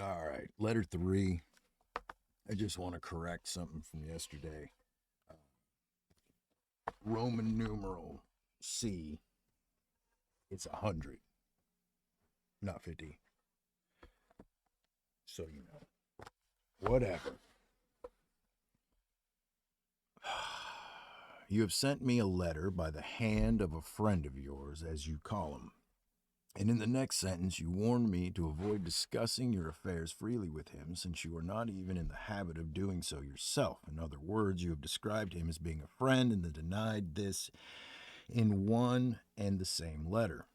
All right, letter 3. I just want to correct something from yesterday. Roman numeral C, it's 100, not 50. So you know. Whatever. You have sent me a letter by the hand of a friend of yours, as you call him. And in the next sentence, you warn me to avoid discussing your affairs freely with him, since you are not even in the habit of doing so yourself. In other words, you have described him as being a friend and then denied this in one and the same letter.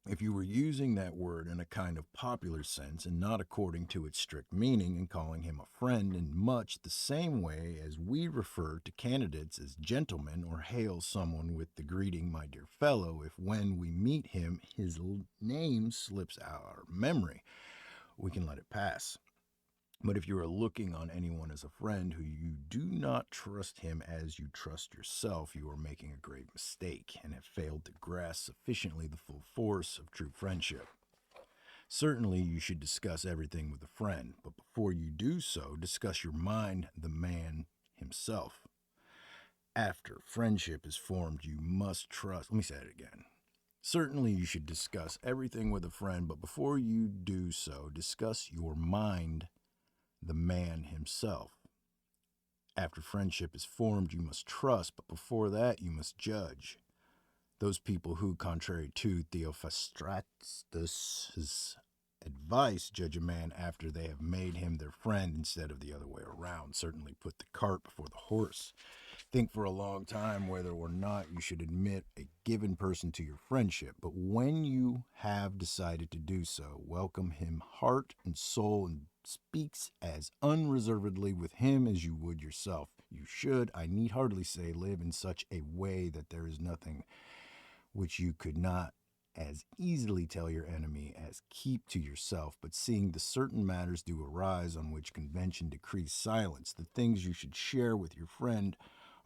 If you were using that word in a kind of popular sense and not according to its strict meaning, and calling him a friend in much the same way as we refer to candidates as gentlemen or hail someone with the greeting, my dear fellow, if when we meet him his name slips out our memory, we can let it pass. But if you are looking on anyone as a friend who you do not trust him as you trust yourself, you are making a grave mistake and have failed to grasp sufficiently the full force of true friendship. Certainly, you should discuss everything with a friend, but before you do so, discuss your mind, the man himself. After friendship is formed, you must trust. Let me say it again. Certainly, you should discuss everything with a friend, but before you do so, discuss your mind, the man himself. After friendship is formed, you must trust, but before that, you must judge. Those people who, contrary to Theophrastus's advice, judge a man after they have made him their friend instead of the other way around, certainly put the cart before the horse. Think for a long time whether or not you should admit a given person to your friendship, but when you have decided to do so, welcome him heart and soul and speaks as unreservedly with him as you would yourself. You should, I need hardly say, live in such a way that there is nothing which you could not as easily tell your enemy as keep to yourself, but seeing the certain matters do arise on which convention decrees silence, the things you should share with your friend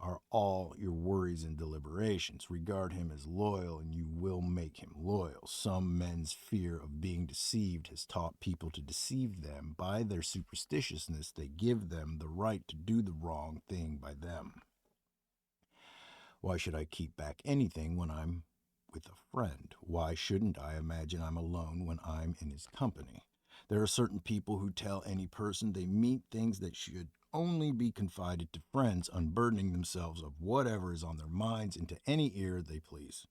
are all your worries and deliberations. Regard him as loyal, and you will make him loyal. Some men's fear of being deceived has taught people to deceive them. By their superstitiousness, they give them the right to do the wrong thing by them. Why should I keep back anything when I'm with a friend? Why shouldn't I imagine I'm alone when I'm in his company? There are certain people who tell any person they meet things that should only be confided to friends, unburdening themselves of whatever is on their minds into any ear they please.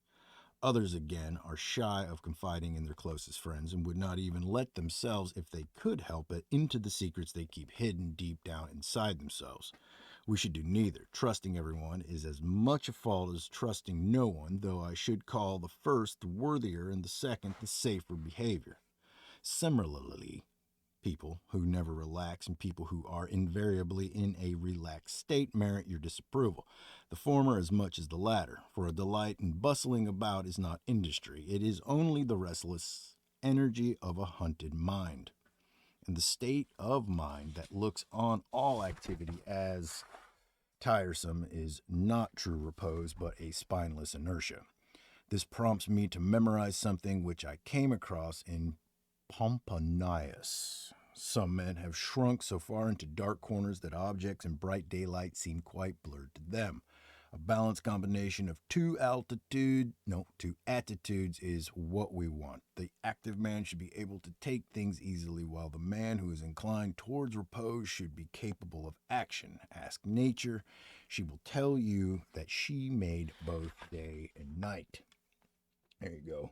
Others, again, are shy of confiding in their closest friends and would not even let themselves, if they could help it, into the secrets they keep hidden deep down inside themselves. We should do neither. Trusting everyone is as much a fault as trusting no one, though I should call the first the worthier and the second the safer behavior. Similarly, people who never relax and people who are invariably in a relaxed state merit your disapproval. The former as much as the latter, for a delight in bustling about is not industry. It is only the restless energy of a hunted mind. And the state of mind that looks on all activity as tiresome is not true repose, but a spineless inertia. This prompts me to memorize something which I came across in Pomponius. Some men have shrunk so far into dark corners that objects in bright daylight seem quite blurred to them. A balanced combination of two attitudes is what we want. The active man should be able to take things easily, while the man who is inclined towards repose should be capable of action. Ask nature. She will tell you that she made both day and night. There you go.